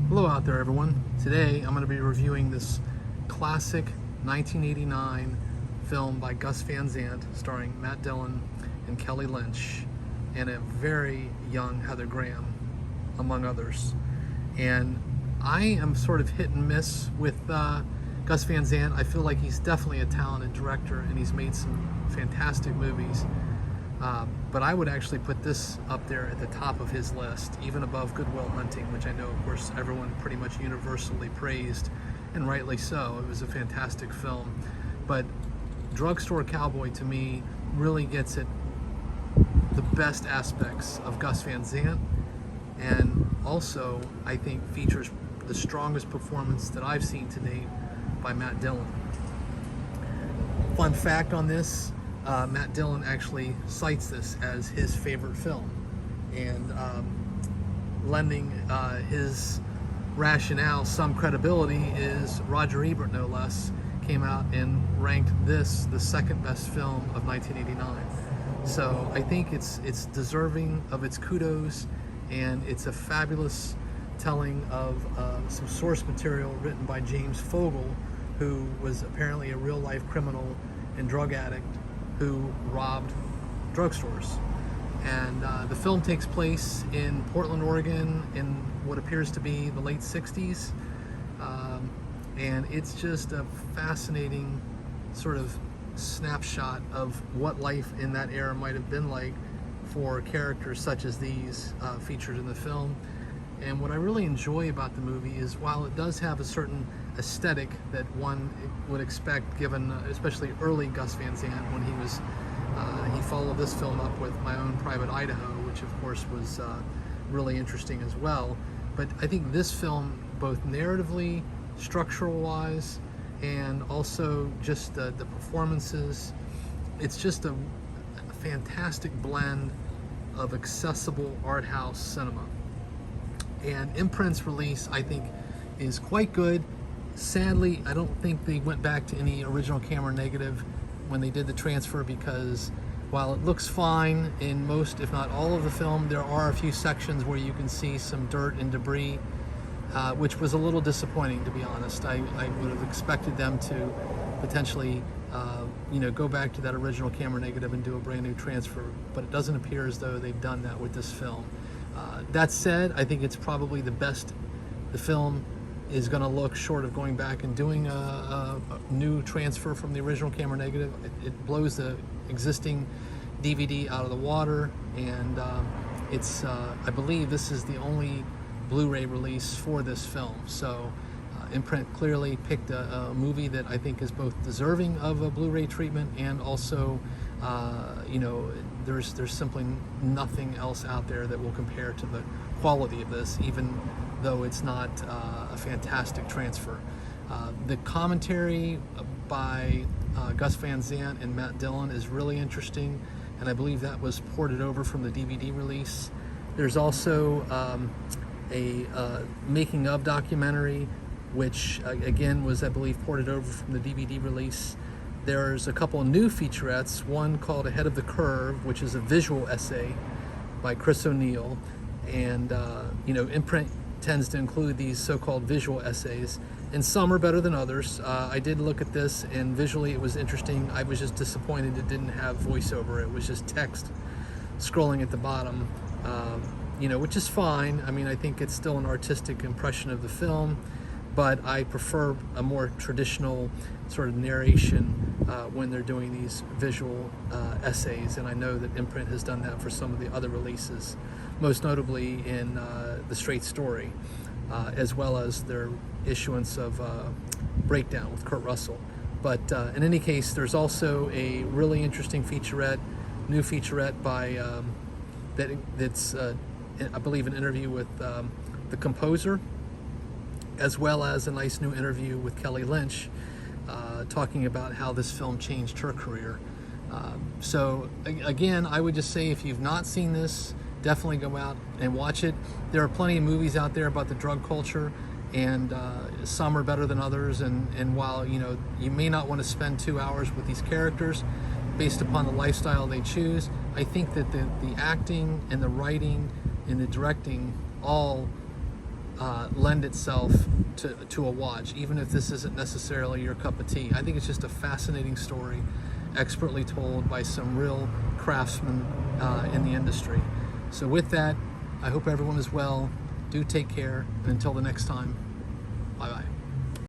Hello out there, everyone. Today I'm going to be reviewing this classic 1989 film by Gus Van Zant starring Matt Dillon and Kelly Lynch and a very young Heather Graham, among others. And I am sort of hit and miss with Gus Van Zant. I feel like he's definitely a talented director and he's made some fantastic movies. But I would actually put this up there at the top of his list, even above Good Will Hunting, which I know, of course, everyone pretty much universally praised, and rightly so. It was a fantastic film. But Drugstore Cowboy, to me, really gets at the best aspects of Gus Van Zant, and also, I think, features the strongest performance that I've seen to date by Matt Dillon. Fun fact on this, Matt Dillon actually cites this as his favorite film, and lending his rationale some credibility is Roger Ebert, no less, came out and ranked this the second best film of 1989. So I think it's deserving of its kudos, and it's a fabulous telling of some source material written by James Fogle, who was apparently a real-life criminal and drug addict who robbed drugstores. And the film takes place in Portland, Oregon in what appears to be the late 60s. And it's just a fascinating sort of snapshot of what life in that era might have been like for characters such as these featured in the film. And what I really enjoy about the movie is, while it does have a certain aesthetic that one would expect, given especially early Gus Van Zant, when he followed this film up with My Own Private Idaho, which of course was really interesting as well. But I think this film, both narratively, structural wise, and also just the performances, it's just a fantastic blend of accessible art house cinema. And Imprint's release, I think, is quite good. Sadly, I don't think they went back to any original camera negative when they did the transfer, because while it looks fine in most, if not all of the film, there are a few sections where you can see some dirt and debris, which was a little disappointing, to be honest. I would have expected them to potentially go back to that original camera negative and do a brand new transfer, but it doesn't appear as though they've done that with this film. That said, I think it's probably the best the film is going to look, short of going back and doing a new transfer from the original camera negative. It blows the existing DVD out of the water, and I believe this is the only Blu-ray release for this film. So Imprint clearly picked a movie that I think is both deserving of a Blu-ray treatment, and also there's simply nothing else out there that will compare to the quality of this, even though it's not a fantastic transfer. The commentary by Gus Van Zant and Matt Dillon is really interesting, and I believe that was ported over from the DVD release. There's also a making of documentary, which again was, I believe, ported over from the DVD release. There's a couple of new featurettes, one called Ahead of the Curve, which is a visual essay by Chris O'Neill. And Imprint tends to include these so-called visual essays, and some are better than others. I did look at this, and visually it was interesting. I was just disappointed it didn't have voiceover. It was just text scrolling at the bottom, which is fine. I mean, I think it's still an artistic impression of the film, but I prefer a more traditional sort of narration when they're doing these visual essays, and I know that Imprint has done that for some of the other releases, most notably in The Straight Story, as well as their issuance of Breakdown with Kurt Russell. But in any case, there's also a really interesting new featurette by that's I believe an interview with the composer, as well as a nice new interview with Kelly Lynch, talking about how this film changed her career. So again, I would just say, if you've not seen this, definitely go out and watch it. There are plenty of movies out there about the drug culture, and some are better than others, and while you may not want to spend 2 hours with these characters based upon the lifestyle they choose, I think that the acting and the writing and the directing all lend itself to a watch, even if this isn't necessarily your cup of tea. I think it's just a fascinating story, expertly told by some real craftsmen in the industry. So with that, I hope everyone is well. Do take care, and until the next time, bye-bye.